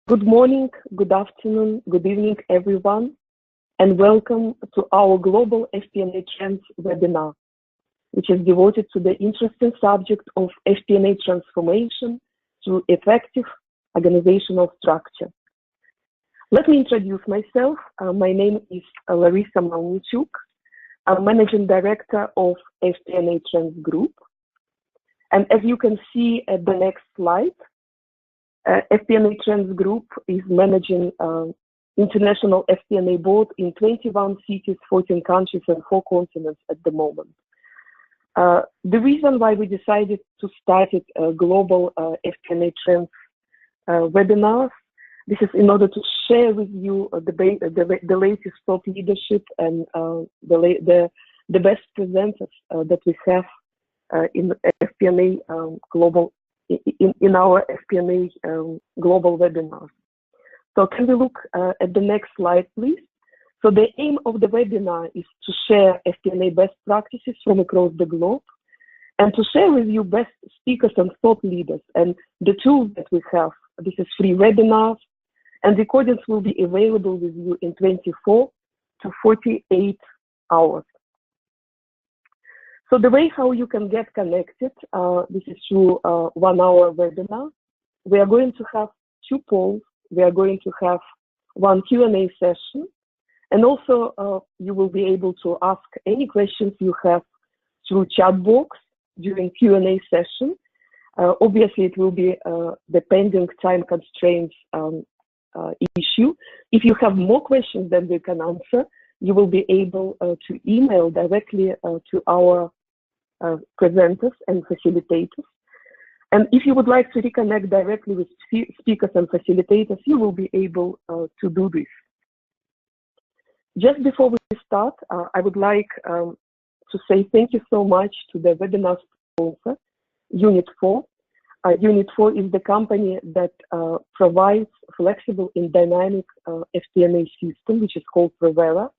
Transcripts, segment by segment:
Good morning, good afternoon, good evening, everyone, and welcome to our Global FP&A Trends webinar, which is devoted to the interesting subject of FP&A transformation through effective organizational structure. Let me introduce myself. My name is Larissa Malnichuk. I'm Managing Director of FP&A Trends Group. And as you can see at the next slide, FP&A Trends Group is managing international FP&A board in 21 cities, 14 countries, and 4 continents at the moment. The reason why we decided to start a global FP&A Trends webinars, this is in order to share with you the latest thought leadership and the best presenters that we have in FP&A global. In our FP&A global webinars. So can we look at the next slide, please? So the aim of the webinar is to share FP&A best practices from across the globe and to share with you best speakers and thought leaders and the tools that we have. This is free webinars, and recordings will be available with you in 24 to 48 hours. So the way how you can get connected, this is through 1 hour webinar. We are going to have 2 polls. We are going to have 1 Q&A session. And also you will be able to ask any questions you have through chat box during Q&A session. Obviously, it will be depending time constraints issue. If you have more questions than we can answer, you will be able to email directly to our presenters and facilitators. And if you would like to reconnect directly with speakers and facilitators, you will be able to do this. Just before we start, I would like to say thank you so much to the webinar sponsor, Unit 4. Unit 4 is the company that provides flexible and dynamic FP&A system, which is called Provera.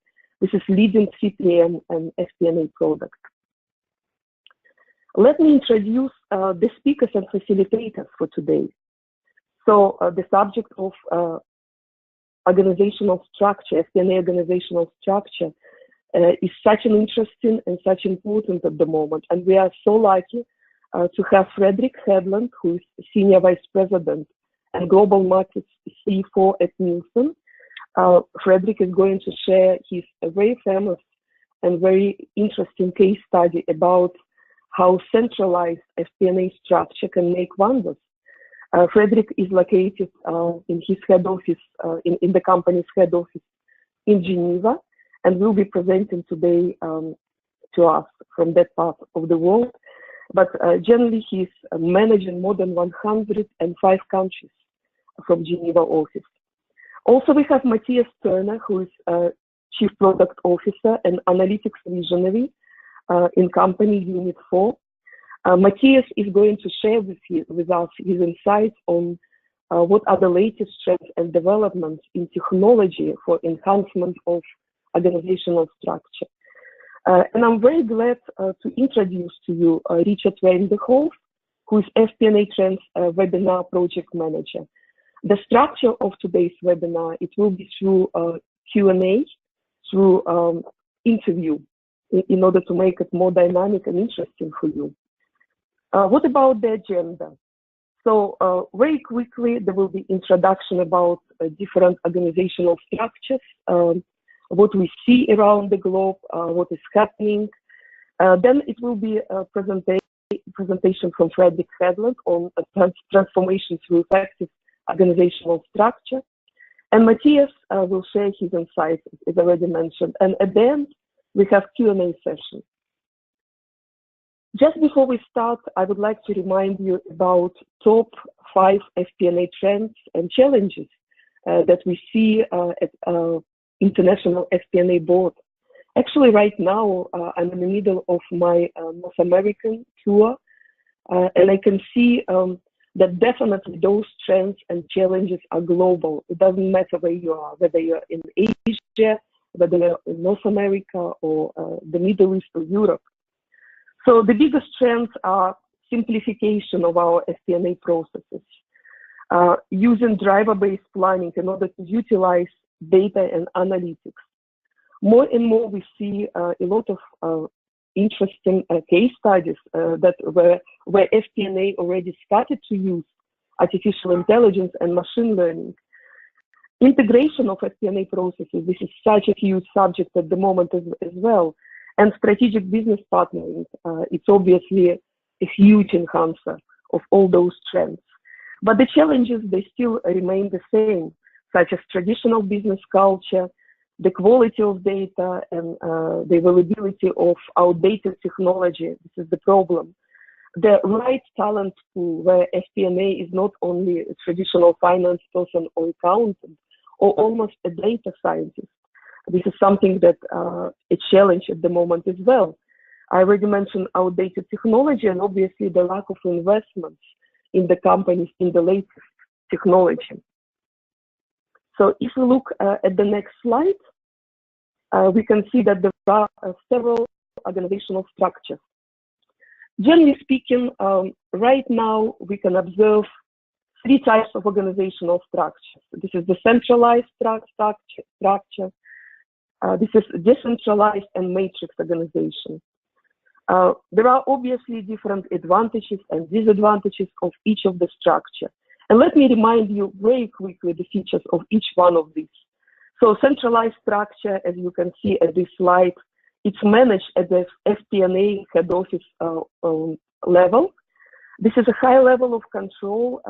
This is leading CPM and FP&A product. Let me introduce the speakers and facilitators for today. So the subject of organizational structure, FP&A organizational structure, is such an interesting and such important at the moment. And we are so lucky to have Fredrik Hedlund, who is Senior Vice President and Global Markets CFO at Nielsen. Fredrik is going to share his very famous and very interesting case study about how centralized FP&A structure can make wonders. Fredrik is located in his head office, in the company's head office in Geneva, and will be presenting today to us from that part of the world. But generally, he's managing more than 105 countries from Geneva office. Also, we have Matthias Thurner, who is Chief Product Officer and Analytics Visionary in company Unit 4. Matthias is going to share with us his insights on what are the latest trends and developments in technology for enhancement of organizational structure. And I'm very glad to introduce to you Richard Wenderhoff, who is FP&A Trends Webinar Project Manager. The structure of today's webinar, it will be through Q&A, through interview, in order to make it more dynamic and interesting for you. What about the agenda? So very quickly, there will be introduction about different organizational structures, what we see around the globe, what is happening. Then it will be a presentation from Fredrik Hedlund on transformation through effective organizational structure. And Matthias will share his insights, as already mentioned. And at the end, we have Q&A session. Just before we start, I would like to remind you about top 5 FP&A trends and challenges that we see at International FP&A Board. Actually, right now, I'm in the middle of my North American tour, and I can see that definitely those trends and challenges are global. It doesn't matter where you are, whether you're in Asia, whether you're in North America or the Middle East or Europe. So the biggest trends are simplification of our FP&A processes, using driver-based planning in order to utilize data and analytics. More and more we see a lot of interesting case studies where FP&A already started to use artificial intelligence and machine learning. Integration of FP&A processes, this is such a huge subject at the moment as well. And strategic business partnering, it's obviously a huge enhancer of all those trends. But the challenges, they still remain the same, such as traditional business culture, the quality of data, and the availability of outdated technology. This is the problem. The right talent pool, where FP&A is not only a traditional finance person or accountant, or almost a data scientist. This is something that a challenge at the moment as well. I already mentioned outdated technology and obviously the lack of investments in the companies in the latest technology. So if we look at the next slide, we can see that there are several organizational structures. Generally speaking, right now we can observe three types of organizational structures. This is the centralized structure. This is decentralized and matrix organization. There are obviously different advantages and disadvantages of each of the structure. And let me remind you very quickly the features of each one of these. So centralized structure, as you can see at this slide, it's managed at the FP&A head office level. This is a high level of control,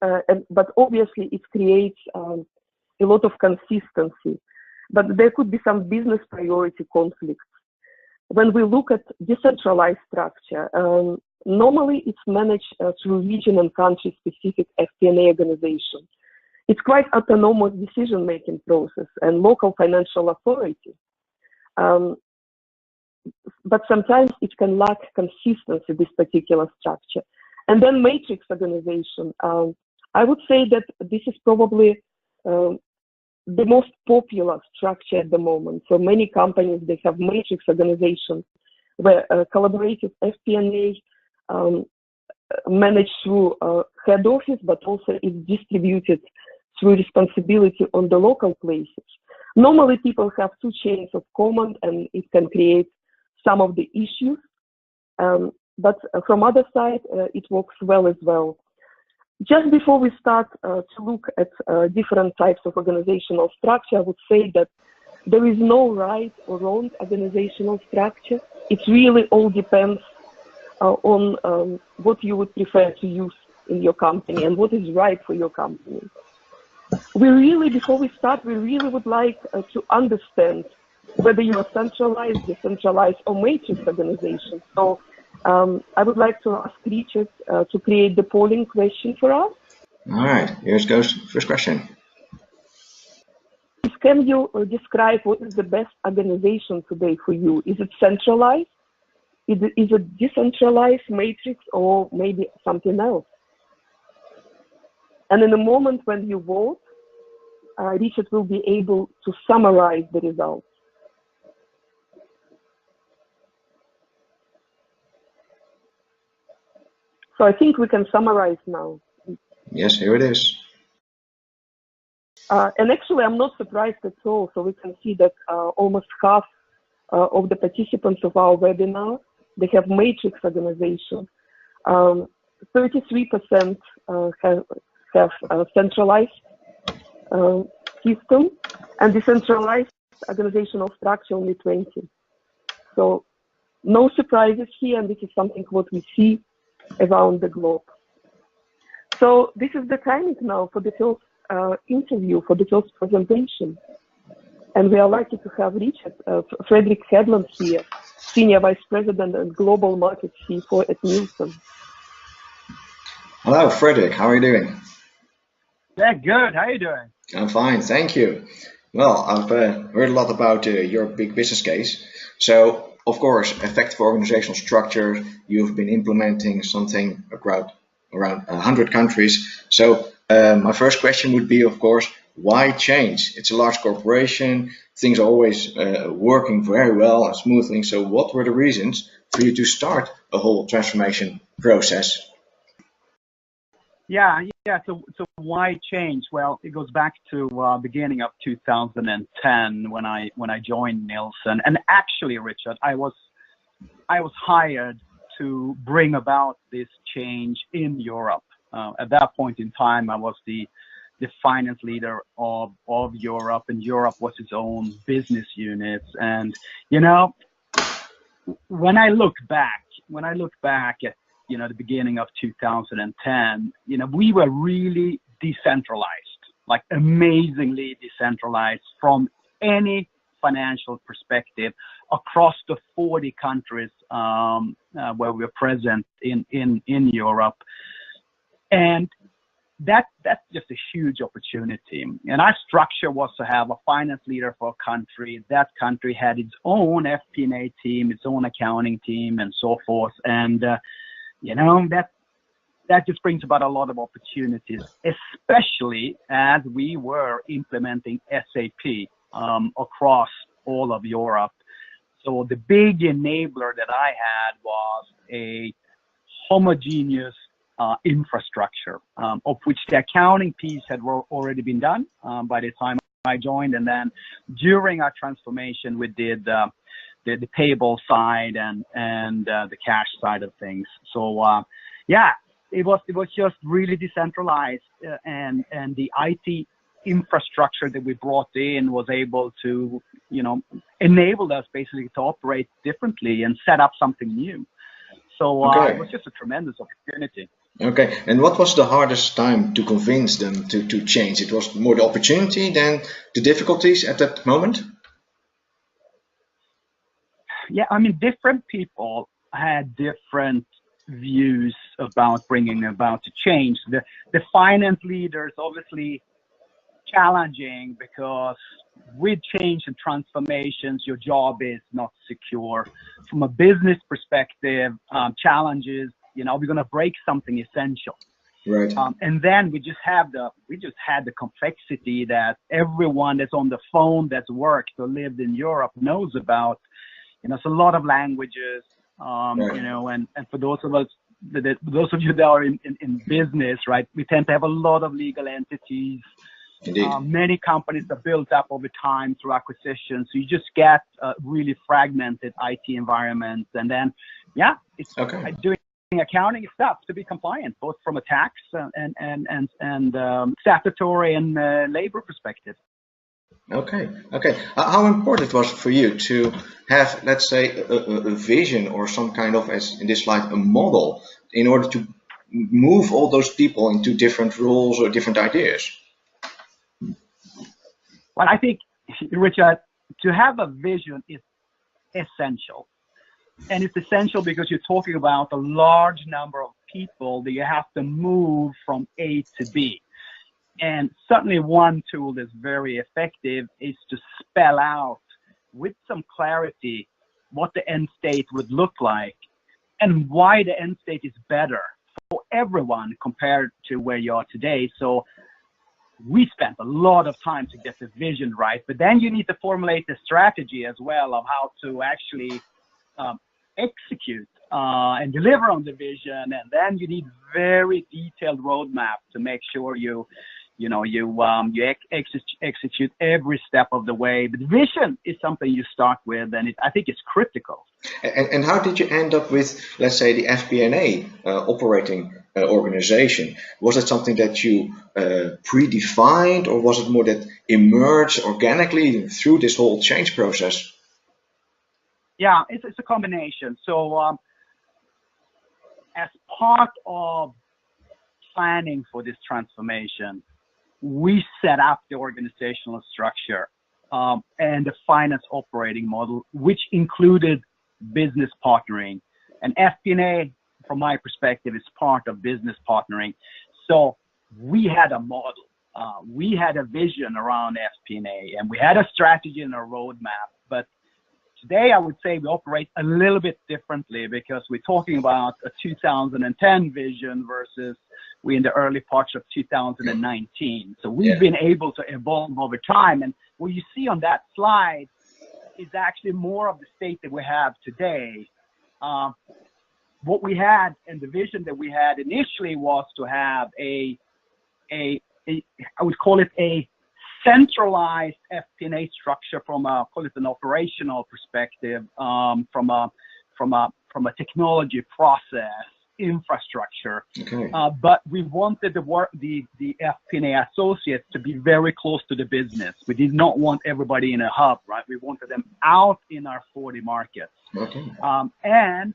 but obviously it creates a lot of consistency. But there could be some business priority conflicts. When we look at decentralized structure, normally it's managed through region and country-specific FP&A organization. It's quite autonomous decision-making process and local financial authority. But sometimes it can lack consistency, this particular structure. And then matrix organization. I would say that this is probably the most popular structure at the moment. So many companies, they have matrix organization where collaborative FP&A managed through head office, but also is distributed through responsibility on the local places. Normally people have two chains of command and it can create some of the issues, but from other side, it works well as well. Just before we start to look at different types of organizational structure, I would say that there is no right or wrong organizational structure. It really all depends on what you would prefer to use in your company and what is right for your company. Before we start, we really would like to understand whether you are centralized, decentralized, or matrix organization. So I would like to ask Richard to create the polling question for us. All right, here goes first question. Can you describe what is the best organization today for you? Is it centralized? Is it decentralized, matrix, or maybe something else? And in the moment when you vote, Richard will be able to summarize the results. So I think we can summarize now. Yes, here it is. And actually, I'm not surprised at all. So we can see that almost half of the participants of our webinar, they have matrix organization. 33% have centralized system, and decentralized organizational structure only 20. So no surprises here, and this is something what we see around the globe. So this is the timing now for the first interview, for the first presentation. And we are lucky to have Richard, Fredrik Hedlund here, Senior Vice President and Global Markets CFO at Nielsen. Hello, Fredrik. How are you doing? Yeah, good. How are you doing? I'm fine, thank you. Well, I've heard a lot about your big business case. So, of course, effective organizational structure, you've been implementing something around 100 countries. So, my first question would be, of course, why change? It's a large corporation. Things are always working very well and smoothly. So what were the reasons for you to start a whole transformation process? Yeah. So why change? Well, it goes back to beginning of 2010 when I joined Nielsen. And actually, Richard, I was hired to bring about this change in Europe. At that point in time, I was the finance leader of Europe, and Europe was its own business unit. And when I look back at the beginning of 2010, we were really decentralized, like amazingly decentralized from any financial perspective across the 40 countries where we're present in Europe. And that's just a huge opportunity. And our structure was to have a finance leader for a country. That country had its own FP&A team, its own accounting team, and so forth. And that just brings about a lot of opportunities, especially as we were implementing SAP across all of Europe. So the big enabler that I had was a homogeneous infrastructure, of which the accounting piece had already been done by the time I joined. And then during our transformation, we did the payable side and the cash side of things. So it was just really decentralized, and the IT infrastructure that we brought in was able to enable us basically to operate differently and set up something new. So it was just a tremendous opportunity. Okay, and what was the hardest time to convince them to change? It was more the opportunity than the difficulties at that moment? Yeah, I mean, different people had different views about bringing about the change. The finance leaders obviously challenging, because with change and transformations, your job is not secure. From a business perspective, challenges, we're going to break something essential. Right. And then we just had the complexity that everyone that's on the phone that's worked or lived in Europe knows about. It's a lot of languages, right. and for those of you that are in business, right, we tend to have a lot of legal entities. Indeed. Many companies are built up over time through acquisitions, so you just get really fragmented IT environments. And then, it's doing accounting stuff to be compliant, both from a tax and statutory and labor perspective. Okay. How important it was for you to have, let's say, a vision or some kind of, as in this slide, a model in order to move all those people into different roles or different ideas? Well, I think, Richard, to have a vision is essential. And it's essential because you're talking about a large number of people that you have to move from A to B. And certainly one tool that's very effective is to spell out with some clarity what the end state would look like and why the end state is better for everyone compared to where you are today. So we spent a lot of time to get the vision right, but then you need to formulate the strategy as well of how to actually execute and deliver on the vision. And then you need very detailed roadmap to make sure you execute every step of the way. But the vision is something you start with, and I think it's critical. And how did you end up with, let's say, the FP&A operating organization? Was it something that you predefined, or was it more that emerged organically through this whole change process? Yeah, it's a combination. So as part of planning for this transformation, we set up the organizational structure and the finance operating model, which included business partnering. And FP&A, from my perspective, is part of business partnering. So we had a model. We had a vision around FP&A, and we had a strategy and a roadmap. But today, I would say we operate a little bit differently, because we're talking about a 2010 vision versus we in the early parts of 2019. So we've been able to evolve over time. And what you see on that slide is actually more of the state that we have today. what we had and the vision that we had initially was to have a I would call it a centralized FP&A structure from call it an operational perspective, from a technology process infrastructure. Okay. But we wanted the FP&A associates to be very close to the business. We did not want everybody in a hub, right? We wanted them out in our 40 markets. Okay. And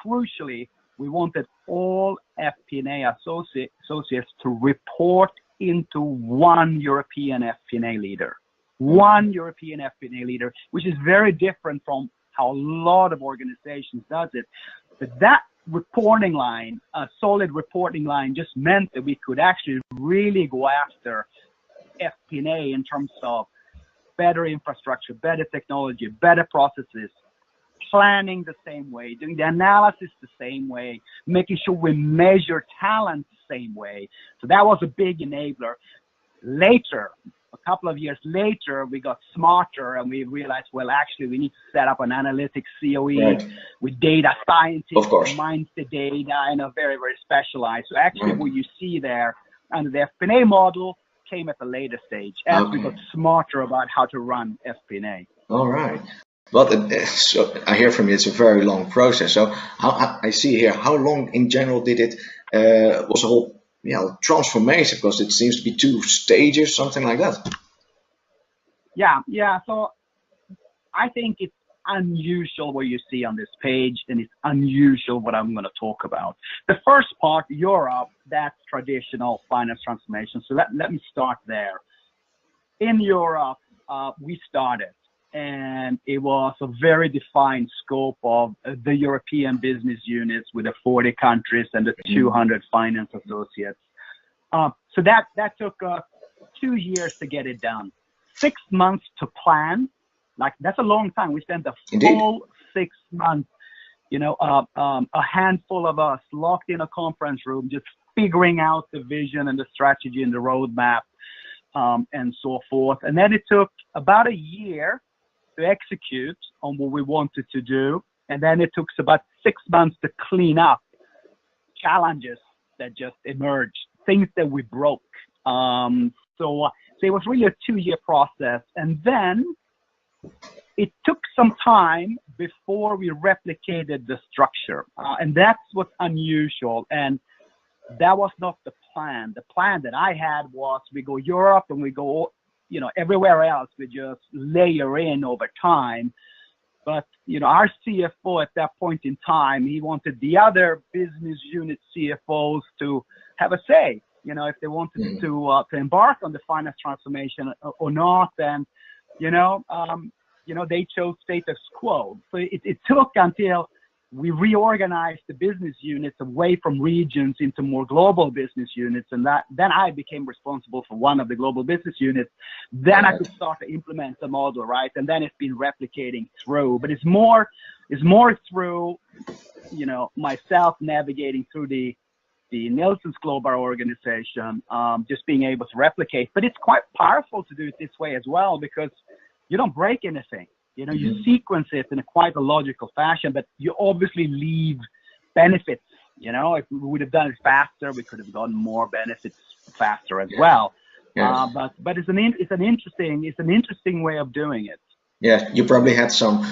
crucially, we wanted all FP&A associates to report into one European FP&A leader. One European FP&A leader, which is very different from how a lot of organizations does it. But that reporting line, a solid reporting line, just meant that we could actually really go after FP&A in terms of better infrastructure, better technology, better processes, planning the same way, doing the analysis the same way, making sure we measure talent the same way. So that was a big enabler. Later, a couple of years later, we got smarter and we realized, well, actually, we need to set up an analytics COE with data scientists who mines the data and are very, very specialized. So actually, what you see there under the FP&A model came at a later stage as we got smarter about how to run FP&A. All right. Well, so I hear from you, it's a very long process. So how, I see here, how long in general did it, was the whole transformation? Because it seems to be 2 stages, something like that. Yeah. So I think it's unusual what you see on this page, and it's unusual what I'm going to talk about. The first part, Europe, that's traditional finance transformation. So let me start there. In Europe, we started, and it was a very defined scope of the European business units with the 40 countries and the 200 finance associates. So that took 2 years to get it done. 6 months to plan. Like, that's a long time. We spent the full 6 months, a handful of us locked in a conference room, just figuring out the vision and the strategy and the roadmap, and so forth. And then it took about a year to execute on what we wanted to do. And then it took about 6 months to clean up challenges that just emerged, things that we broke. So it was really a 2-year process. And then it took some time before we replicated the structure. And that's what's unusual. And that was not the plan. The plan that I had was we go Europe and we go, everywhere else, we just layer in over time. But, our CFO at that point in time, he wanted the other business unit CFOs to have a say, if they wanted to embark on the finance transformation or not. And, they chose status quo. So it took until we reorganized the business units away from regions into more global business units. And then I became responsible for one of the global business units. Then I could start to implement the model, right? And then it's been replicating through. But it's more through, myself navigating through the Nielsen's global organization, just being able to replicate. But it's quite powerful to do it this way as well, because you don't break anything. You sequence it in quite a logical fashion, but you obviously leave benefits. If we would have done it faster, we could have gotten more benefits faster as well. Yes. But it's an interesting way of doing it. Yeah, you probably had some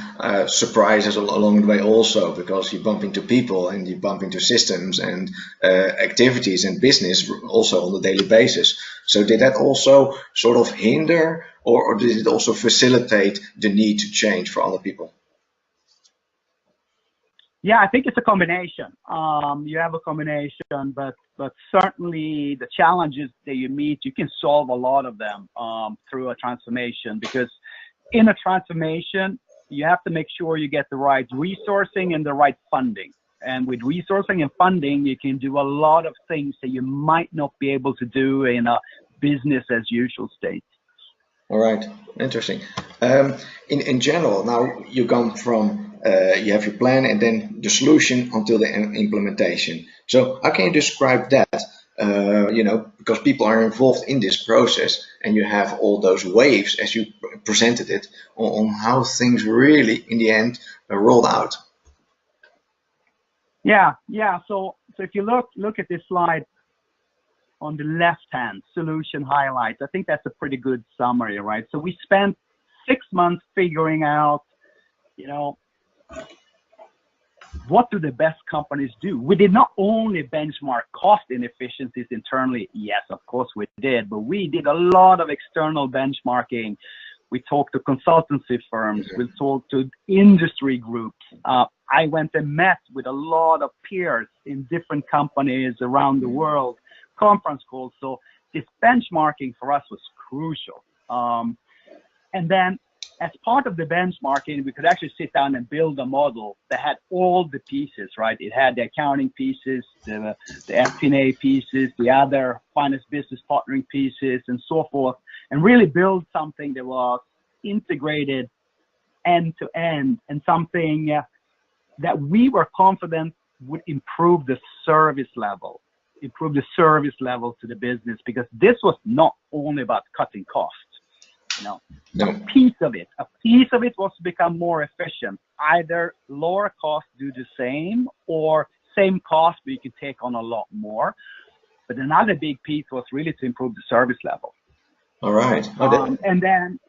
surprises along the way also, because you bump into people and you bump into systems and activities and business also on a daily basis. So did that also sort of hinder, or did it also facilitate the need to change for other people? Yeah, I think it's a combination. You have a combination, but certainly the challenges that you meet, you can solve a lot of them through a transformation, because in a transformation, you have to make sure you get the right resourcing and the right funding. And with resourcing and funding, you can do a lot of things that you might not be able to do in a business as usual state. All right, interesting. In general, now you come from, you have your plan and then the solution until the implementation. So how can you describe that? Because people are involved in this process and you have all those waves as you presented it on how things really in the end are rolled out. Yeah. So if you look at this slide on the left hand, solution highlights, I think that's a pretty good summary, right? So we spent 6 months figuring out, what do the best companies do? We did not only benchmark cost inefficiencies internally. Yes, of course we did, but we did a lot of external benchmarking. We talked to consultancy firms. We talked to industry groups. I went and met with a lot of peers in different companies around the world, conference calls. So this benchmarking for us was crucial. And then as part of the benchmarking, we could actually sit down and build a model that had all the pieces, right? It had the accounting pieces, the FP&A pieces, the other finance business partnering pieces, and so forth, and really build something that was integrated end to end, and something that we were confident would improve the service level to the business, because this was not only about cutting costs. No. A piece of it was to become more efficient, either lower cost, do the same, or same cost, but you can take on a lot more. But another big piece was really to improve the service level. All right. And then,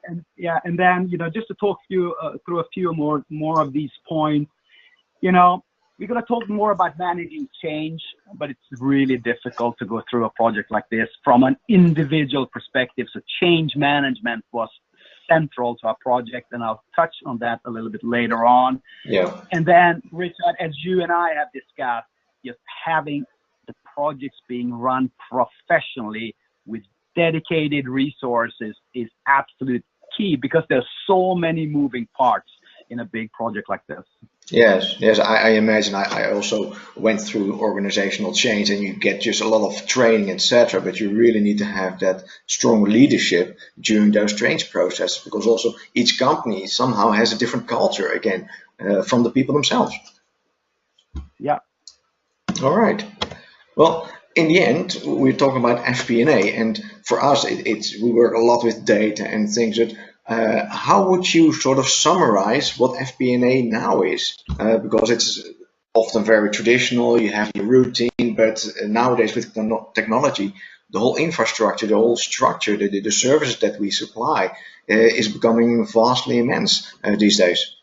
just to talk you through a few more of these points, we're going to talk more about managing change, but it's really difficult to go through a project like this from an individual perspective. So change management was central to our project, and I'll touch on that a little bit later on. Yeah. And then, Richard, as you and I have discussed, just having the projects being run professionally with dedicated resources is absolute key, because there's so many moving parts in a big project like this. Yes, I imagine. I also went through organizational change, and you get just a lot of training, etc. But you really need to have that strong leadership during those change processes, because also each company somehow has a different culture, again, from the people themselves. Yeah. All right. Well, in the end, we're talking about FP&A, and for us, we work a lot with data and things that. How would you sort of summarize what FP&A now is? Because it's often very traditional, you have your routine, but nowadays with technology, the whole infrastructure, the whole structure, the services that we supply is becoming vastly immense these days.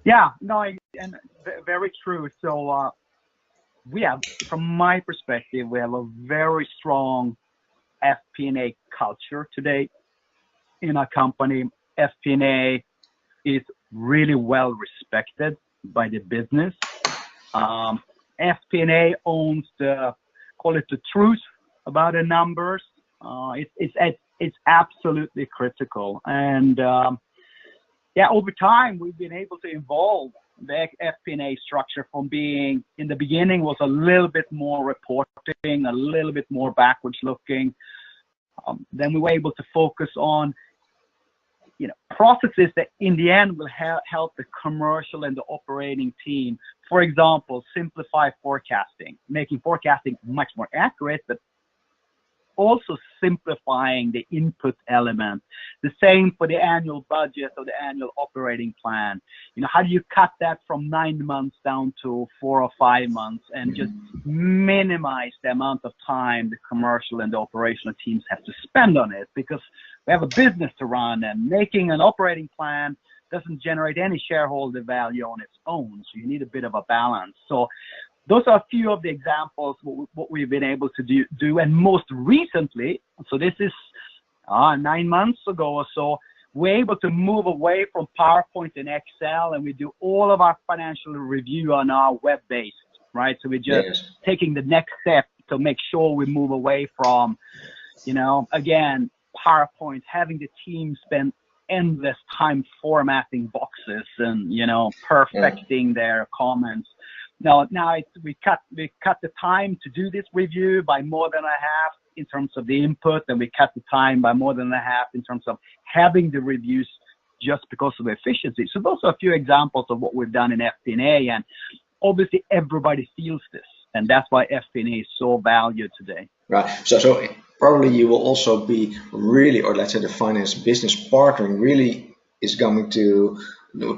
Yeah, no, and very true. So from my perspective, we have a very strong FP&A culture today. In our company, FP&A is really well respected by the business. FP&A owns the truth about the numbers. It's absolutely critical. And over time, we've been able to evolve the FP&A structure from being, in the beginning, was a little bit more reporting, a little bit more backwards looking. Then we were able to focus on processes that in the end will help the commercial and the operating team. For example, simplify forecasting, making forecasting much more accurate, but also simplifying the input element. The same for the annual budget or the annual operating plan. How do you cut that from 9 months down to 4 or 5 months and just minimize the amount of time the commercial and the operational teams have to spend on it? Because we have a business to run, and making an operating plan doesn't generate any shareholder value on its own. So you need a bit of a balance. So those are a few of the examples what we've been able to do. And most recently, so this is 9 months ago or so, we're able to move away from PowerPoint and Excel, and we do all of our financial review on our web-based, right? So we're just taking the next step to make sure we move away from, again, PowerPoint, having the team spend endless time formatting boxes and, perfecting their comments. Now we cut the time to do this review by more than a half in terms of the input, and we cut the time by more than a half in terms of having the reviews, just because of efficiency. So those are a few examples of what we've done in FP&A, and obviously everybody feels this, and that's why FP&A is so valued today. Right. So probably you will also be really, or let's say the finance business partnering really is going to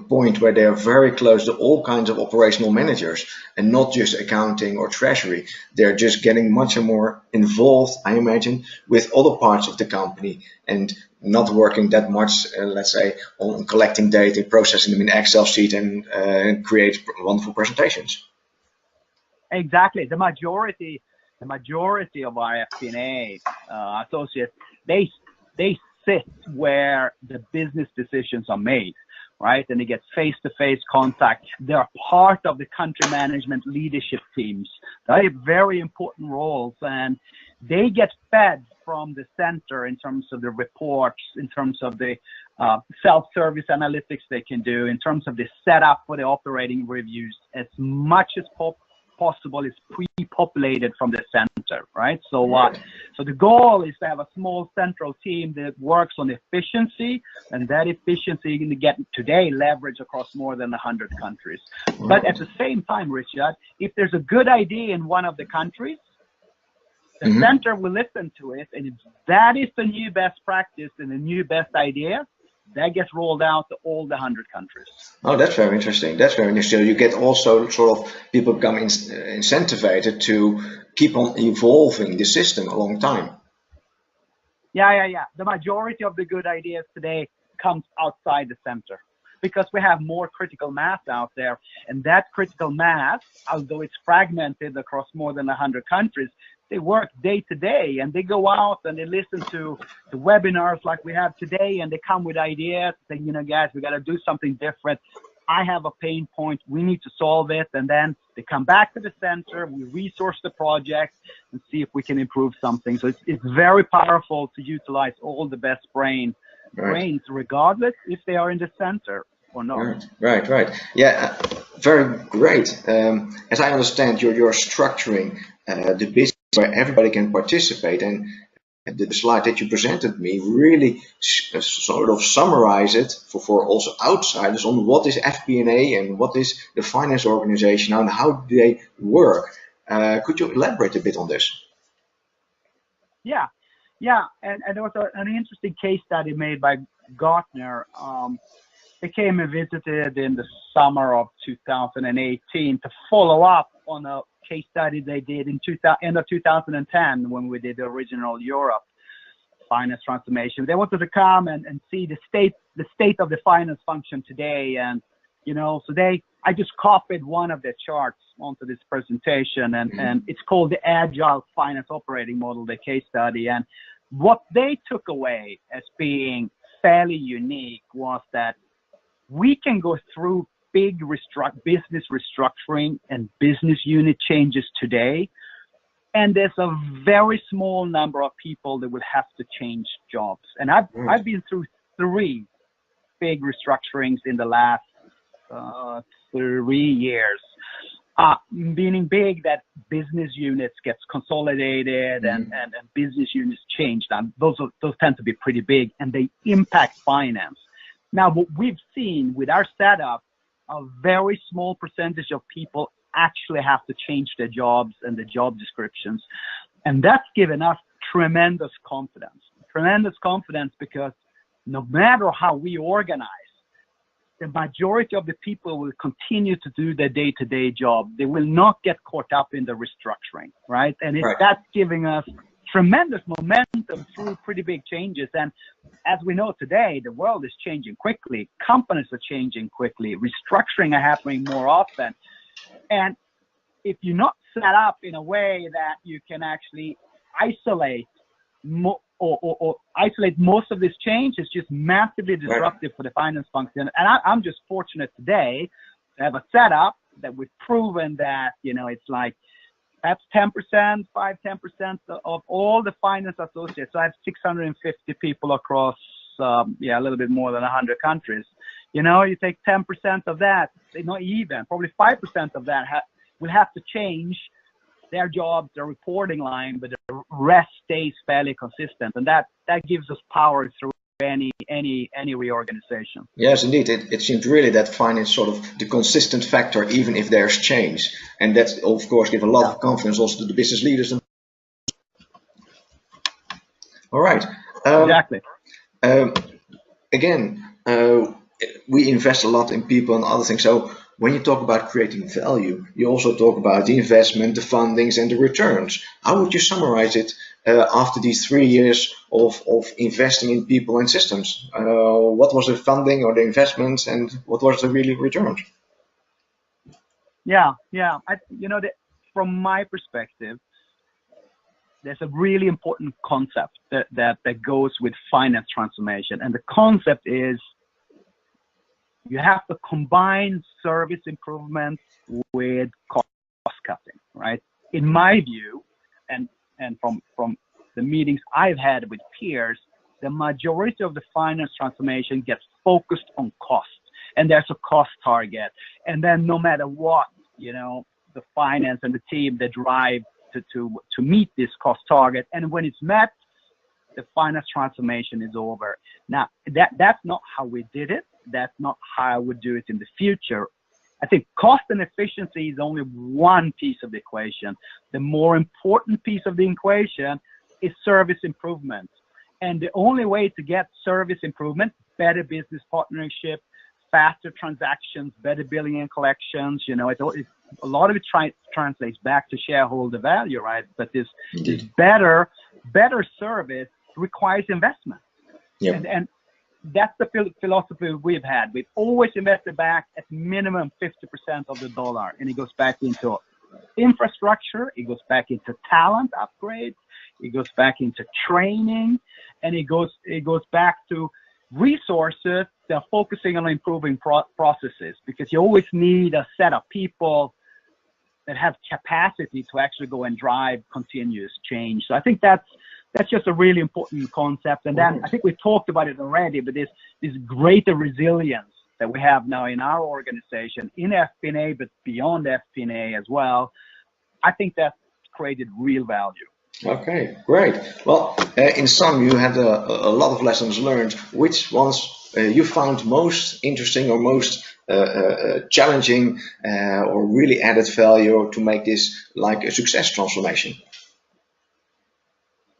point where they are very close to all kinds of operational managers and not just accounting or treasury. They're just getting much more involved, I imagine, with other parts of the company and not working that much, let's say, on collecting data, processing them in Excel sheet and create wonderful presentations. Exactly. The majority of our FP&A associates, they sit where the business decisions are made, right? And they get face-to-face contact. They're part of the country management leadership teams. They have very important roles, and they get fed from the center in terms of the reports, in terms of the self-service analytics they can do, in terms of the setup for the operating reviews. As much as possible is pre-populated from the center, right? So the goal is to have a small central team that works on efficiency, and that efficiency you can get today leverage across more than 100 countries. But at the same time, Richard, if there's a good idea in one of the countries, the center will listen to it, and if that is the new best practice and the new best idea, that gets rolled out to all the 100 countries. Oh, that's very interesting. That's very interesting. So you get also sort of people become incentivized to keep on evolving the system a long time. Yeah. The majority of the good ideas today comes outside the center because we have more critical mass out there. And that critical mass, although it's fragmented across more than 100 countries, they work day to day, and they go out and they listen to the webinars like we have today, and they come with ideas saying, guys, we got to do something different. I have a pain point. We need to solve it. And then they come back to the center. We resource the project and see if we can improve something. So it's very powerful to utilize all the best brains, regardless if they are in the center or not. Right. Yeah, very great. As I understand, you're structuring the business where everybody can participate, and the slide that you presented me really sort of summarize it for also outsiders on what is FP&A and what is the finance organization and how do they work. Could you elaborate a bit on this? Yeah, and there was an interesting case study made by Gartner. They came and visited in the summer of 2018 to follow up on a case study they did in end of 2010 when we did the original Europe finance transformation. They wanted to come and see the state of the finance function today. And, so I just copied one of the charts onto this presentation, and it's called the Agile Finance Operating Model, the case study. And what they took away as being fairly unique was that we can go through big business restructuring and business unit changes today, and there's a very small number of people that will have to change jobs. And I've been through 3 big restructurings in the last 3 years, meaning big that business units gets consolidated and business units change. And those tend to be pretty big, and they impact finance. Now, what we've seen with our setup, a very small percentage of people actually have to change their jobs and the job descriptions. And that's given us tremendous confidence because no matter how we organize, the majority of the people will continue to do their day-to-day job. They will not get caught up in the restructuring, right? And that's giving us tremendous momentum through pretty big changes. And as we know today, the world is changing quickly. Companies are changing quickly. Restructuring are happening more often. And if you're not set up in a way that you can actually isolate or isolate most of this change, it's just massively disruptive for the finance function. And I'm just fortunate today to have a setup that we've proven that, it's like perhaps 10% of all the finance associates. So I have 650 people across, a little bit more than 100 countries. You take 10% of that, not even, probably 5% of that will have to change their jobs, their reporting line, but the rest stays fairly consistent. And that gives us power through any reorganization. Yes, indeed. It seems really that finance sort of the consistent factor, even if there's change. And that, of course, gives a lot of confidence also to the business leaders. All right. Exactly. Again, we invest a lot in people and other things. So when you talk about creating value, you also talk about the investment, the fundings, and the returns. How would you summarize it after these 3 years of investing in people and systems? What was the funding or the investments, and what was the really returns? Yeah. From my perspective, there's a really important concept that goes with finance transformation, and the concept is you have to combine service improvement with cost cutting, right? In my view, and from the meetings I've had with peers, the majority of the finance transformation gets focused on cost, and there's a cost target, and then no matter what, the finance and the team, they drive to meet this cost target, and when it's met, the finance transformation is over. Now, that's not how we did it. That's not how I would do it in the future. I think cost and efficiency is only one piece of the equation. The more important piece of the equation is service improvement. And the only way to get service improvement, better business partnership, faster transactions, better billing and collections, a lot of it translates back to shareholder value, right? But this better service requires investment. Yeah. And that's the philosophy we've had. We've always invested back at minimum 50% of the dollar, and it goes back into infrastructure, it goes back into talent upgrades, it goes back into training, and it goes back to resources that are focusing on improving processes, because you always need a set of people that have capacity to actually go and drive continuous change. So I think that's just a really important concept. And then I think we talked about it already, but this greater resilience that we have now in our organization, in FP&A, but beyond FP&A as well, I think that's created real value. Okay, great. Well, in sum, you had a lot of lessons learned. Which ones you found most interesting or most challenging or really added value to make this like a success transformation?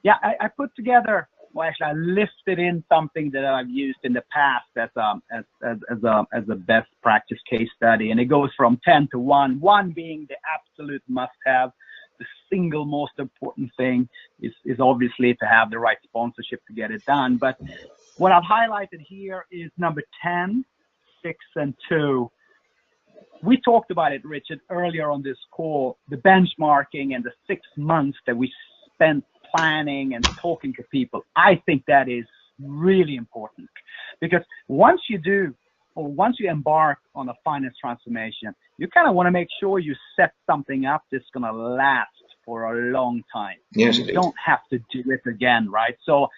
Yeah, I put together, well, actually, I listed in something that I've used in the past as a best practice case study, and it goes from 10 to 1. 1 being the absolute must-have. The single most important thing is obviously to have the right sponsorship to get it done. But what I've highlighted here is number 10, 6, and 2. We talked about it, Richard, earlier on this call, the benchmarking and the 6 months that we spent planning and talking to people. I think that is really important, because once you embark on a finance transformation, you kind of want to make sure you set something up that's going to last for a long time. Yes, you don't have to do it again, right? So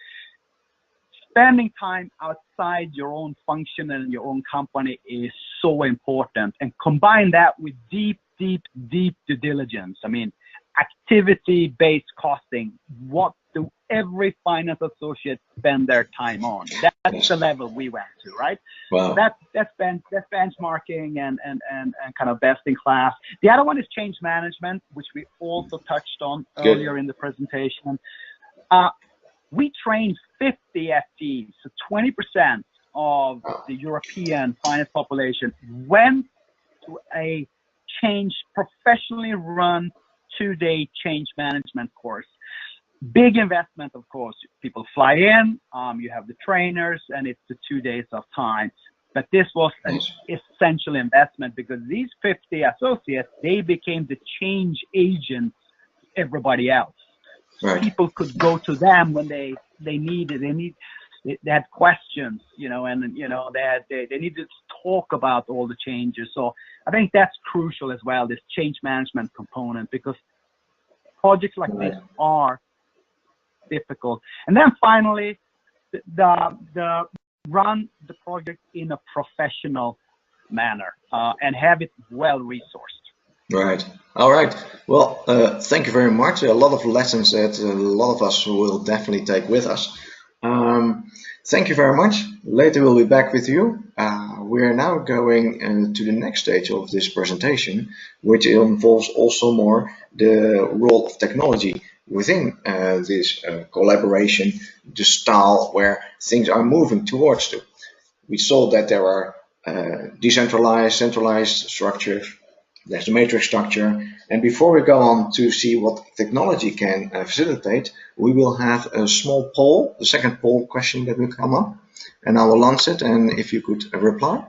spending time outside your own function and your own company is so important, and combine that with deep due diligence. I mean, activity-based costing. What do every finance associate spend their time on? That's the level we went to, right? Wow. So that's benchmarking and kind of best in class. The other one is change management, which we also touched on earlier in the presentation. We trained 50 FTEs, so 20% of the European finance population went to a professionally run 2-day change management course. Big investment, of course. People fly in, you have the trainers, and it's the 2 days of time. But this was an essential investment, because these 50 associates, they became the change agents to everybody else. Right. People could go to them when they had questions, and they needed to talk about all the changes. So I think that's crucial as well, this change management component, because projects like this are difficult. And then finally, the run the project in a professional manner and have it well resourced. Right. All right. Well, thank you very much. A lot of lessons that a lot of us will definitely take with us. Thank you very much. Later we'll be back with you. We are now going to the next stage of this presentation, which involves also more the role of technology within this collaboration, the style where things are moving towards to. We saw that there are decentralized, centralized structures. There's the matrix structure. And before we go on to see what technology can facilitate, we will have a small poll, the second poll question that will come up, and I will launch it, and if you could reply.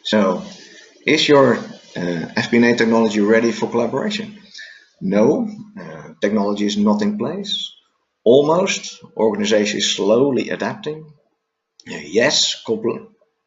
So, is your FP&A technology ready for collaboration? No, technology is not in place. Almost, organization is slowly adapting. Yes,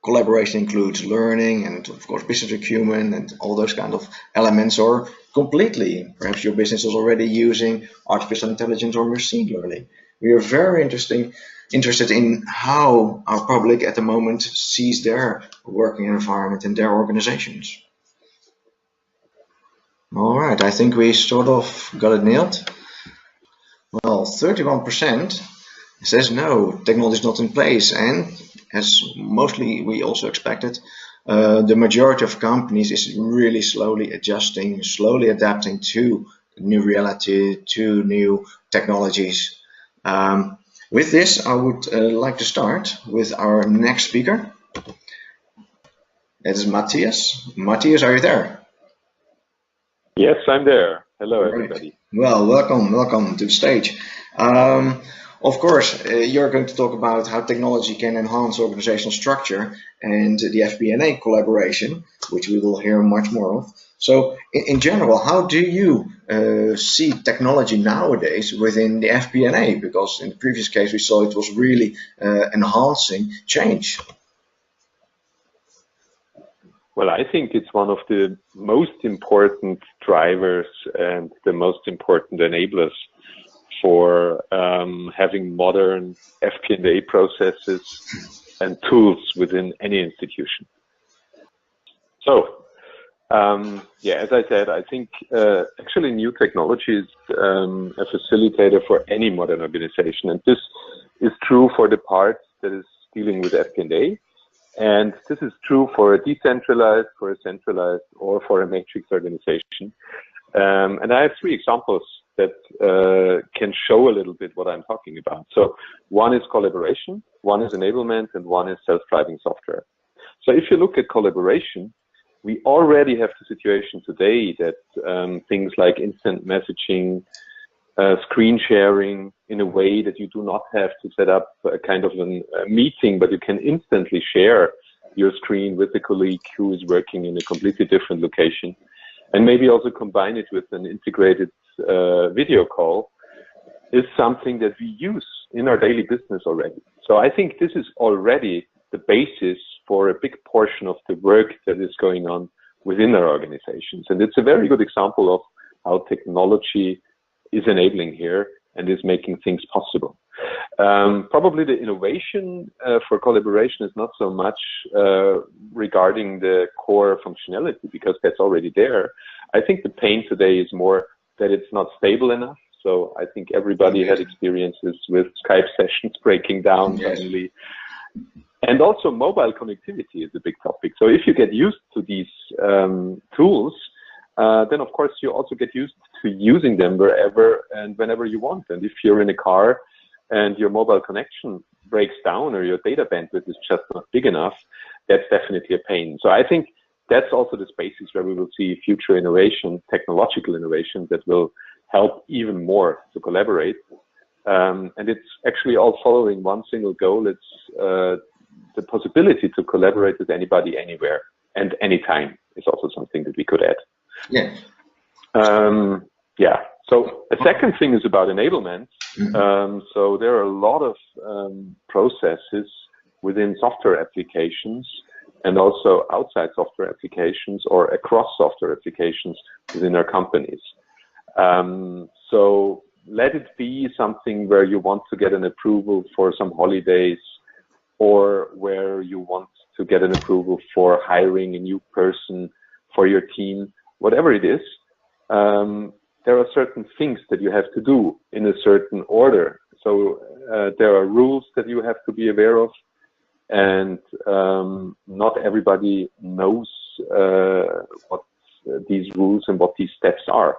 collaboration includes learning and of course business acumen and all those kind of elements, or completely, perhaps your business is already using artificial intelligence or machine learning. We are very interested in how our public at the moment sees their working environment in their organizations. All right, I think we sort of got it nailed. Well, 31% says no, technology is not in place, and as mostly we also expected, the majority of companies is really slowly adjusting, slowly adapting to new reality, to new technologies. With this, I would like to start with our next speaker. That is Matthias. Matthias, are you there? Yes, I'm there. Hello, everybody. Well, welcome to the stage. Of course, you're going to talk about how technology can enhance organizational structure and the FP&A collaboration, which we will hear much more of. So, in general, how do you see technology nowadays within the FP&A? Because in the previous case, we saw it was really enhancing change. Well, I think it's one of the most important drivers and the most important enablers for having modern FP&A processes and tools within any institution. So, yeah, as I said, I think actually new technology is a facilitator for any modern organization, and this is true for the part that is dealing with FP&A. And this is true for a decentralized, for a centralized, or for a matrix organization. And I have three examples that can show a little bit what I'm talking about. So one is collaboration, one is enablement, and one is self-driving software. So if you look at collaboration, we already have the situation today that things like instant messaging, screen sharing in a way that you do not have to set up a kind of a meeting, but you can instantly share your screen with a colleague who is working in a completely different location, and maybe also combine it with an integrated video call, is something that we use in our daily business already. So I think this is already the basis for a big portion of the work that is going on within our organizations. And it's a very good example of how technology is enabling here and is making things possible. Probably the innovation for collaboration is not so much regarding the core functionality, because that's already there. I think the pain today is more that it's not stable enough. So I think everybody had experiences with Skype sessions breaking down suddenly. And also mobile connectivity is a big topic. So if you get used to these tools, then of course you also get used to using them wherever and whenever you want. And if you're in a car and your mobile connection breaks down or your data bandwidth is just not big enough, that's definitely a pain. So I think that's also the spaces where we will see future innovation, technological innovation that will help even more to collaborate. And it's actually all following one single goal. It's the possibility to collaborate with anybody, anywhere, and anytime is also something that we could add. Yeah. Yeah. So a second thing is about enablement. So there are a lot of processes within software applications and also outside software applications or across software applications within our companies. So let it be something where you want to get an approval for some holidays, or where you want to get an approval for hiring a new person for your team, whatever it is, there are certain things that you have to do in a certain order. So there are rules that you have to be aware of, and not everybody knows what these rules and what these steps are.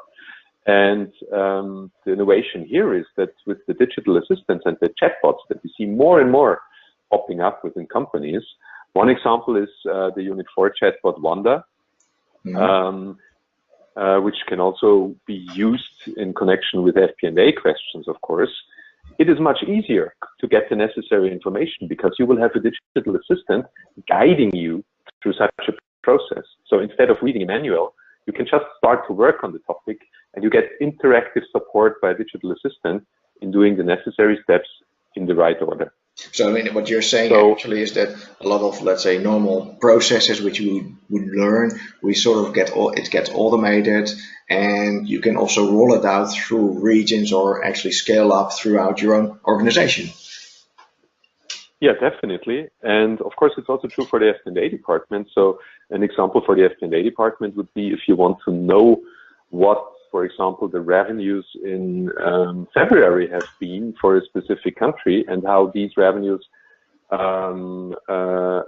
And the innovation here is that with the digital assistants and the chatbots that we see more and more popping up within companies. One example is the Unit 4 chatbot Wanda, which can also be used in connection with FP&A questions, of course. It is much easier to get the necessary information because you will have a digital assistant guiding you through such a process. So instead of reading a manual, you can just start to work on the topic and you get interactive support by a digital assistant in doing the necessary steps in the right order. So I mean, what you're saying actually is that a lot of, let's say, normal processes which you would learn, we sort of it gets automated, and you can also roll it out through regions or actually scale up throughout your own organization. Yeah, definitely. And of course, it's also true for the FP&A department. So an example for the FP&A department would be if you want to know what, for example, the revenues in February have been for a specific country and how these revenues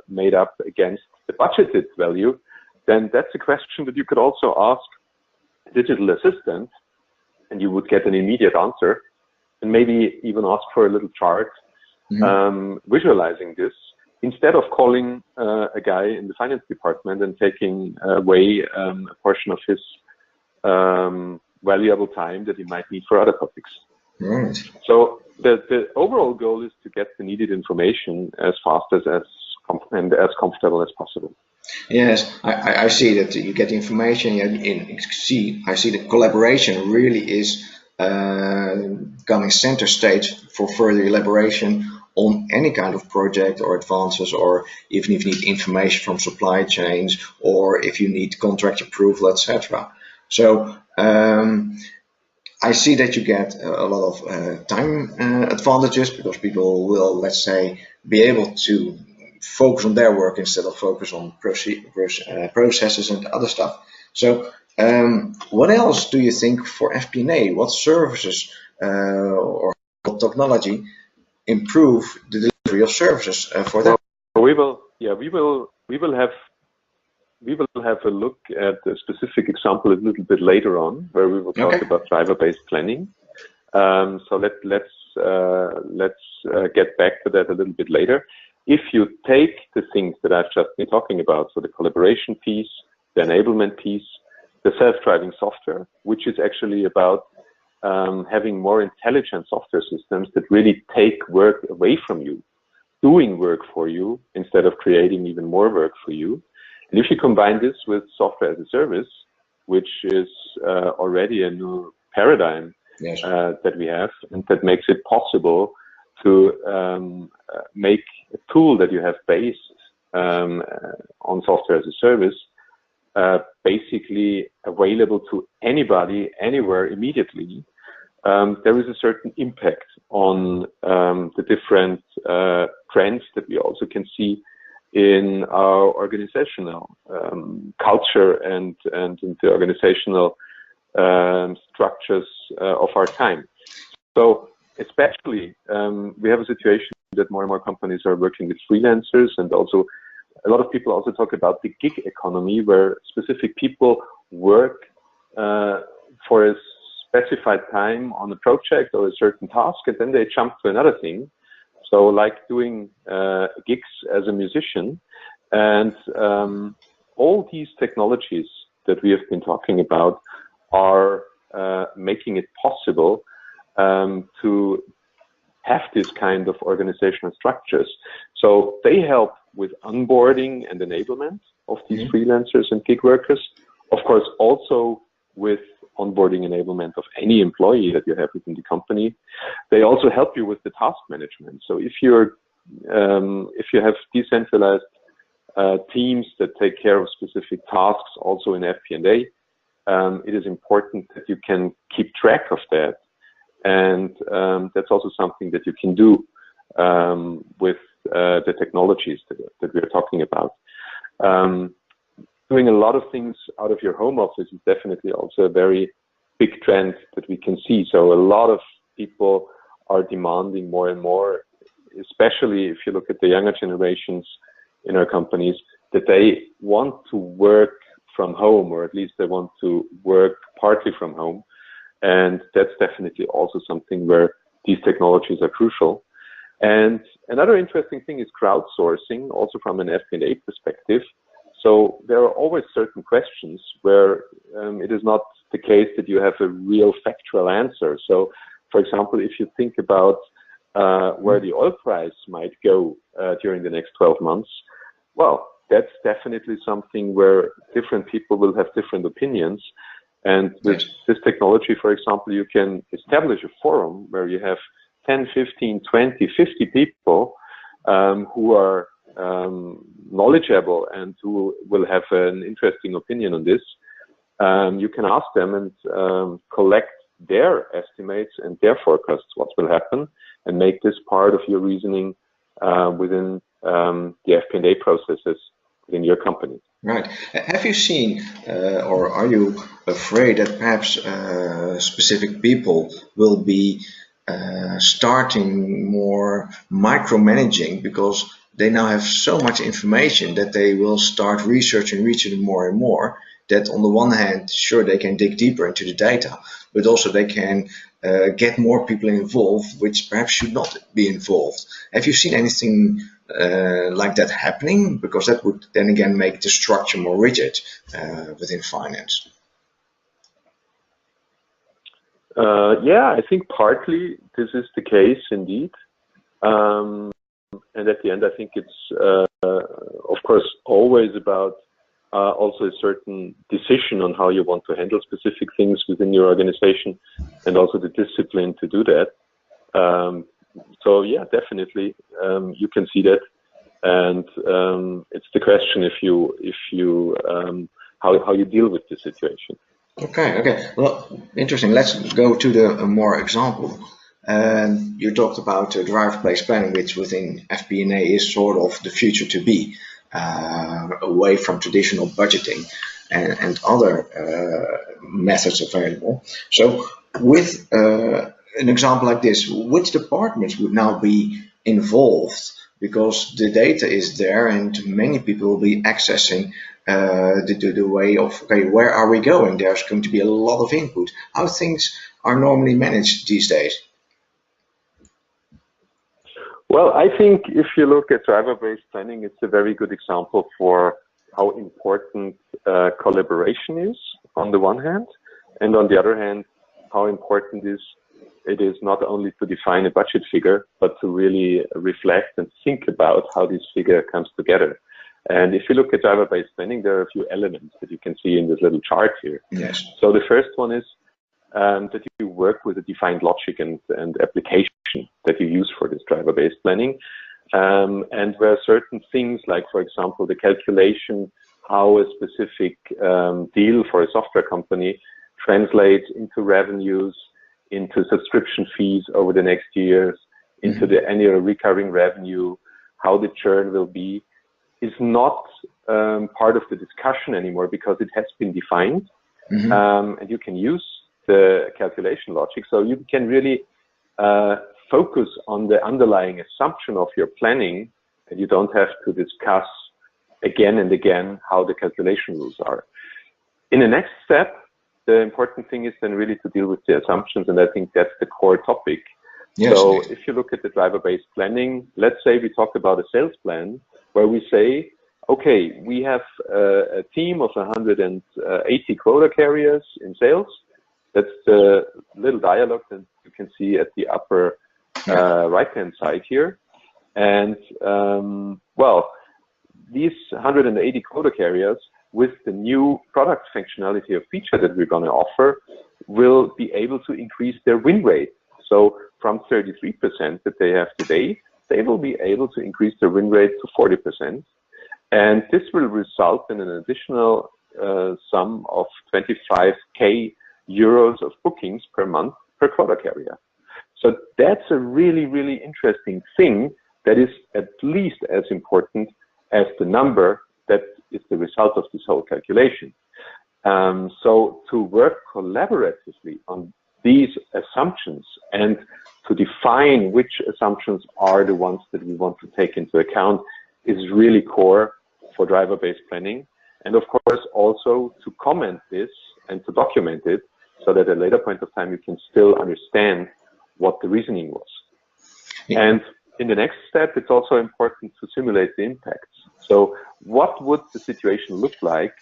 made up against the budgeted value, then that's a question that you could also ask a digital assistant and you would get an immediate answer, and maybe even ask for a little chart visualizing this, instead of calling a guy in the finance department and taking away a portion of his valuable time that he might need for other topics. Right. So the overall goal is to get the needed information as fast and as comfortable as possible. Yes, I see that you get the information. I see that collaboration really is coming center stage for further elaboration on any kind of project or advances, or even if you need information from supply chains, or if you need contract approval, etc. So I see that you get a lot of time advantages, because people will, let's say, be able to focus on their work instead of focus on processes and other stuff. So what else do you think for FP&A? What services or technology improve the delivery of services for that? We will have a look at a specific example a little bit later on, where we will talk about driver-based planning. So let's get back to that a little bit later. If you take the things that I've just been talking about, so the collaboration piece, the enablement piece, the self-driving software, which is actually about having more intelligent software systems that really take work away from you, doing work for you instead of creating even more work for you. And if you combine this with software as a service, which is already a new paradigm that we have, and that makes it possible to make a tool that you have based on software as a service basically available to anybody, anywhere, immediately, there is a certain impact on the different trends that we also can see in our organizational culture and in the organizational structures of our time. So especially we have a situation that more and more companies are working with freelancers, and also a lot of people also talk about the gig economy, where specific people work for a specified time on a project or a certain task, and then they jump to another thing. So like doing gigs as a musician, and all these technologies that we have been talking about are making it possible to have this kind of organizational structures. So they help with onboarding and enablement of these freelancers and gig workers. Of course, also with onboarding enablement of any employee that you have within the company. They also help you with the task management. So if you have decentralized teams that take care of specific tasks, also in FP&A, it is important that you can keep track of that. And that's also something that you can do with the technologies that we're talking about. Doing a lot of things out of your home office is definitely also a very big trend that we can see. So a lot of people are demanding more and more, especially if you look at the younger generations in our companies, that they want to work from home, or at least they want to work partly from home. And that's definitely also something where these technologies are crucial. And another interesting thing is crowdsourcing, also from an FP&A perspective. So there are always certain questions where it is not the case that you have a real factual answer. So, for example, if you think about where the oil price might go during the next 12 months, well, that's definitely something where different people will have different opinions. And with this technology, for example, you can establish a forum where you have 10, 15, 20, 50 people who are knowledgeable and who will have an interesting opinion on this. You can ask them and collect their estimates and their forecasts, what will happen, and make this part of your reasoning within the FP&A processes within your company. Right. Have you seen, or are you afraid that perhaps specific people will be starting more micromanaging because they now have so much information that they will start researching more and more, that on the one hand, sure, they can dig deeper into the data, but also they can get more people involved, which perhaps should not be involved. Have you seen anything like that happening? Because that would then again make the structure more rigid within finance. Yeah, I think partly this is the case indeed. And at the end, I think it's, of course, always about also a certain decision on how you want to handle specific things within your organization, and also the discipline to do that. So yeah, definitely, you can see that, and it's the question how you deal with the situation. Okay. Well, interesting. Let's go to the more example. You talked about driver-based planning, which within FP&A is sort of the future to be, away from traditional budgeting and other methods available. So with an example like this, which departments would now be involved? Because the data is there and many people will be accessing the way of, okay, where are we going? There's going to be a lot of input. How things are normally managed these days? Well, I think if you look at driver-based planning, it's a very good example for how important collaboration is on the one hand, and on the other hand, how important it is not only to define a budget figure, but to really reflect and think about how this figure comes together. And if you look at driver-based planning, there are a few elements that you can see in this little chart here. Yes. So the first one is that you work with a defined logic and application that you use for this driver-based planning. And where certain things like, for example, the calculation, how a specific deal for a software company translates into revenues, into subscription fees over the next years, into the annual recurring revenue, how the churn will be, is not part of the discussion anymore because it has been defined. And you can use the calculation logic. So you can really focus on the underlying assumption of your planning, and you don't have to discuss again and again how the calculation rules are. In the next step, the important thing is then really to deal with the assumptions, and I think that's the core topic. Yes. So if you look at the driver-based planning, let's say we talk about a sales plan where we say, okay, we have a team of 180 quota carriers in sales. That's the little dialogue that you can see at the upper right-hand side here. And well, these 180 quota carriers with the new product functionality or feature that we're going to offer will be able to increase their win rate. So from 33% that they have today, they will be able to increase their win rate to 40%. And this will result in an additional sum of 25k euros of bookings per month per quota carrier. So that's a really, really interesting thing that is at least as important as the number that is the result of this whole calculation. So to work collaboratively on these assumptions and to define which assumptions are the ones that we want to take into account is really core for driver-based planning. And of course, also to comment this and to document it so that at a later point of time, you can still understand what the reasoning was. Yeah. And in the next step, it's also important to simulate the impacts. So what would the situation look like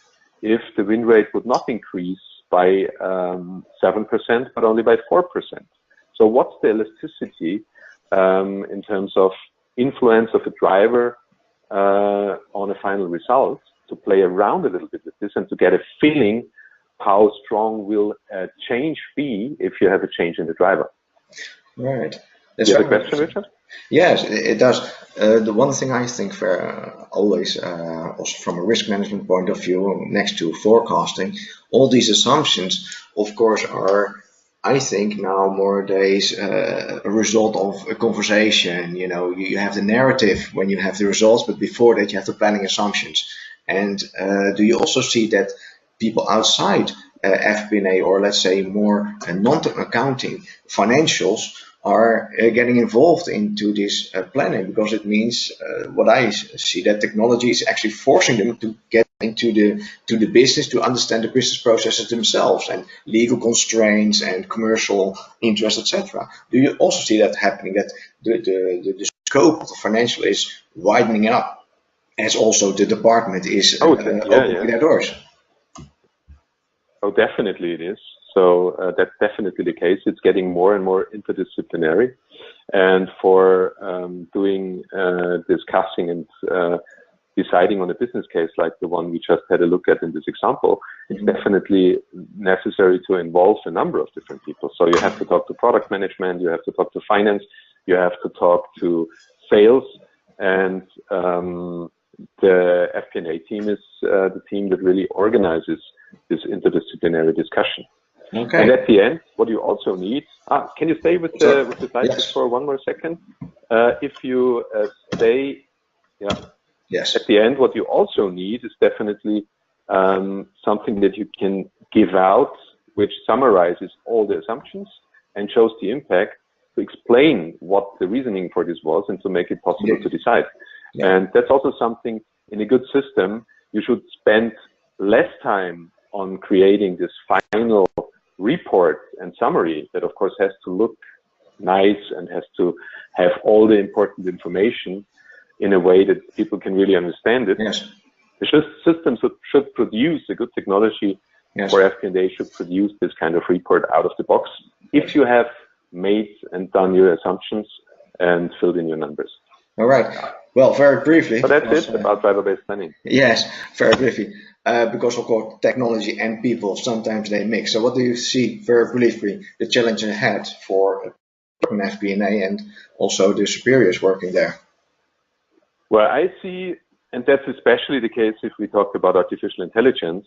if the win rate would not increase by 7%, but only by 4%? So what's the elasticity in terms of influence of a driver on a final result, to play around a little bit with this and to get a feeling how strong will a change be if you have a change in the driver. Right. Do you have a question, Richard? Yes, it does. The one thing I think always, also from a risk management point of view, next to forecasting, all these assumptions, of course, are, I think, now nowadays a result of a conversation. You know, you have the narrative when you have the results, but before that you have the planning assumptions. And do you also see that people outside FP&A, or let's say more non-accounting financials, are getting involved into this planning, because it means what I see, that technology is actually forcing them to get into the business, to understand the business processes themselves and legal constraints and commercial interests, etc. Do you also see that happening, that the scope of the financial is widening up as also the department is opening their doors? Oh, definitely it is. So that's definitely the case. It's getting more and more interdisciplinary. And for discussing and deciding on a business case like the one we just had a look at in this example, it's definitely necessary to involve a number of different people. So you have to talk to product management, you have to talk to finance, you have to talk to sales, and the FP&A team is the team that really organizes this interdisciplinary discussion. Okay. And at the end, what you also need, can you stay with the slide just for one more second? If you stay, yes. At the end, what you also need is definitely something that you can give out, which summarizes all the assumptions and shows the impact, to explain what the reasoning for this was and to make it possible to decide. Yeah. And that's also something, in a good system, you should spend less time on creating this final report and summary that, of course, has to look nice and has to have all the important information in a way that people can really understand it. Yes. The system should produce a good technology for FP&A, should produce this kind of report out of the box if you have made and done your assumptions and filled in your numbers. All right. Well, very briefly. So that's it about driver-based planning. Yes, very briefly. Because of course technology and people, sometimes they mix. So what do you see, very briefly, the challenge ahead for FP&A and also the superiors working there? Well, I see, and that's especially the case if we talk about artificial intelligence,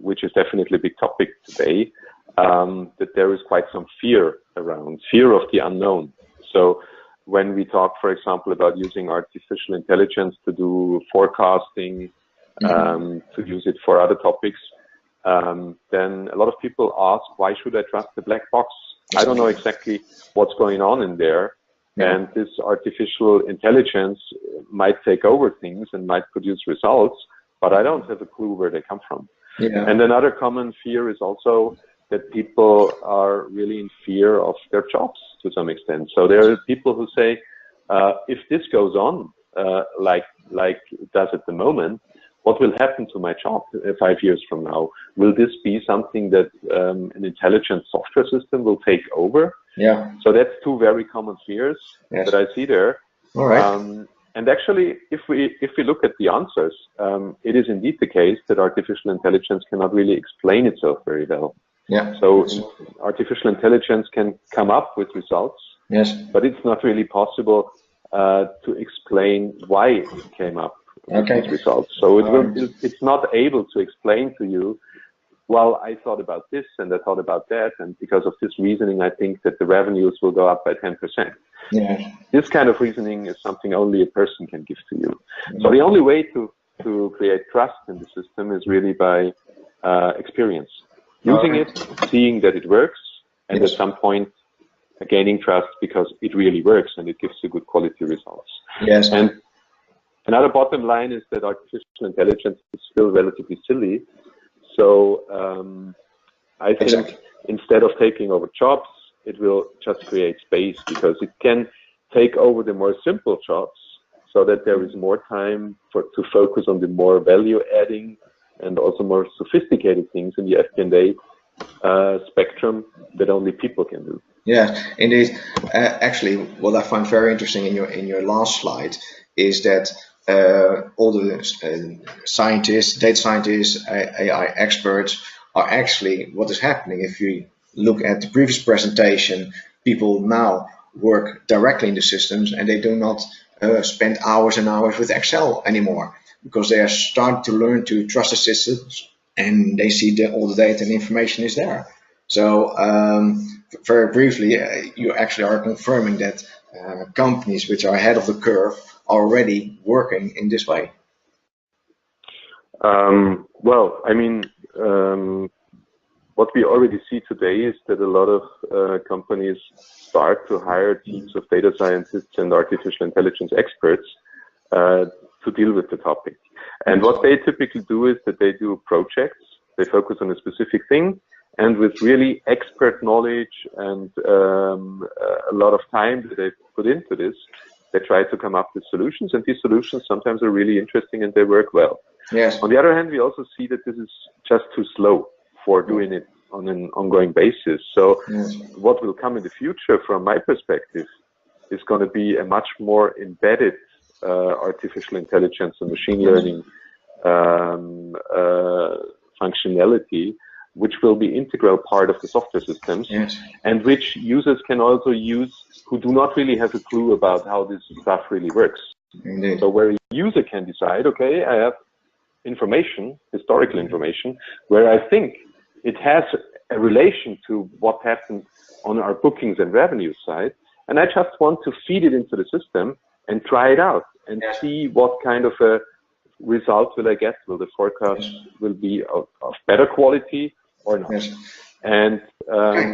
which is definitely a big topic today, that there is quite some fear around, fear of the unknown. So when we talk, for example, about using artificial intelligence to do forecasting, to use it for other topics, then a lot of people ask, why should I trust the black box? I don't know exactly what's going on in there. And this artificial intelligence might take over things and might produce results, but I don't have a clue where they come from. And another common fear is also that people are really in fear of their jobs to some extent. So there are people who say, if this goes on like it does at the moment, what will happen to my job 5 years from now? Will this be something that an intelligent software system will take over? So that's two very common fears that I see there. All right. And actually, if we look at the answers, it is indeed the case that artificial intelligence cannot really explain itself very well. So artificial intelligence can come up with results, but it's not really possible to explain why it came up with these results. So it's not able to explain to you, well, I thought about this and I thought about that, and because of this reasoning, I think that the revenues will go up by 10%. This kind of reasoning is something only a person can give to you. So the only way to create trust in the system is really by experience. Using it, seeing that it works, and at some point gaining trust because it really works and it gives you good quality results. And another bottom line is that artificial intelligence is still relatively silly. So I think instead of taking over jobs, it will just create space, because it can take over the more simple jobs so that there is more time to focus on the more value adding and also more sophisticated things in the FP&A spectrum that only people can do. Yeah, indeed. Actually, what I find very interesting in your last slide is that all the scientists, data scientists, AI experts are actually what is happening. If you look at the previous presentation, people now work directly in the systems and they do not spend hours and hours with Excel anymore, because they are starting to learn to trust the systems and they see that all the data and information is there. So very briefly, you actually are confirming that companies which are ahead of the curve are already working in this way. Well, I mean, what we already see today is that a lot of companies start to hire teams of data scientists and artificial intelligence experts to deal with the topic. And what they typically do is that they do projects, they focus on a specific thing, and with really expert knowledge and a lot of time that they put into this, they try to come up with solutions, and these solutions sometimes are really interesting and they work well. Yes. On the other hand, we also see that this is just too slow for doing it on an ongoing basis. So what will come in the future, from my perspective, is going to be a much more embedded artificial intelligence and machine learning functionality, which will be integral part of the software systems, and which users can also use who do not really have a clue about how this stuff really works. Indeed. So where a user can decide, okay, I have information, historical information, where I think it has a relation to what happened on our bookings and revenue side, and I just want to feed it into the system and try it out and see what kind of a result will I get. Will the forecast will be of better quality or not? And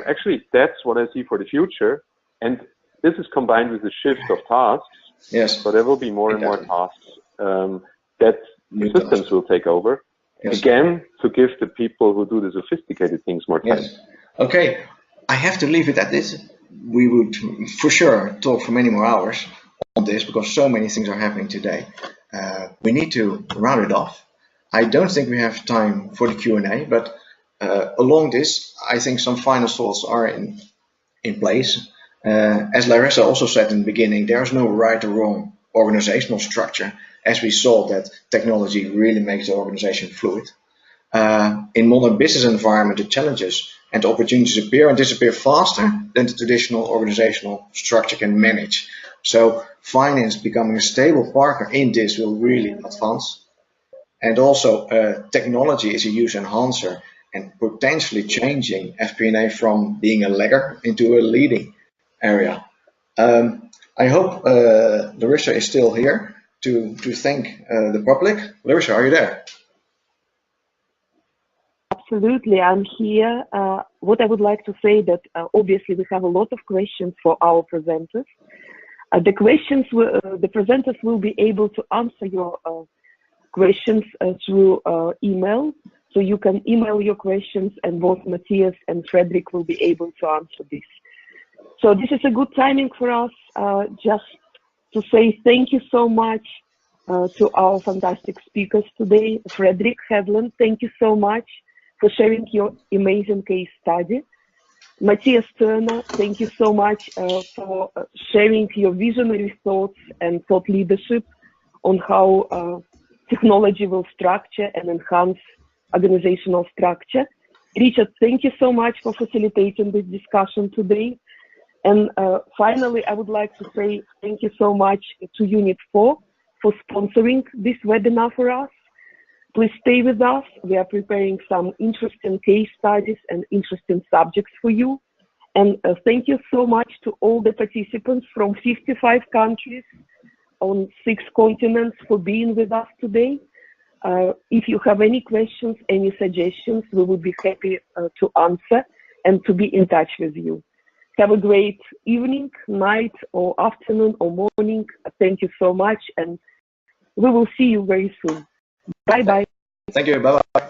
actually, that's what I see for the future. And this is combined with the shift of tasks. So there will be more and more tasks that the systems will take over. Again, to give the people who do the sophisticated things more time. Okay, I have to leave it at this. We would for sure talk for many more hours on this, because so many things are happening today. We need to round it off. I don't think we have time for the Q&A, but along this, I think some final thoughts are in place. As Larissa also said in the beginning, there's no right or wrong organizational structure, as we saw that technology really makes the organization fluid. In modern business environment, the challenges and opportunities appear and disappear faster than the traditional organizational structure can manage. So finance becoming a stable partner in this will really advance. And also technology is a use enhancer and potentially changing FP&A from being a lagger into a leading area. I hope Larissa is still here to thank the public. Larissa, are you there? Absolutely, I'm here. What I would like to say that obviously we have a lot of questions for our presenters. The presenters will be able to answer your questions through email. So you can email your questions and both Matthias and Fredrik will be able to answer this. So this is a good timing for us just to say thank you so much to our fantastic speakers today. Fredrik Hedlund, thank you so much for sharing your amazing case study. Matthias Thurner, thank you so much for sharing your visionary thoughts and thought leadership on how technology will structure and enhance organizational structure. Richard, thank you so much for facilitating this discussion today. And finally, I would like to say thank you so much to Unit 4 for sponsoring this webinar for us. Please stay with us. We are preparing some interesting case studies and interesting subjects for you. And thank you so much to all the participants from 55 countries on 6 continents for being with us today. If you have any questions, any suggestions, we would be happy to answer and to be in touch with you. Have a great evening, night, or afternoon, or morning. Thank you so much, and we will see you very soon. Bye-bye. Thank you. Bye-bye.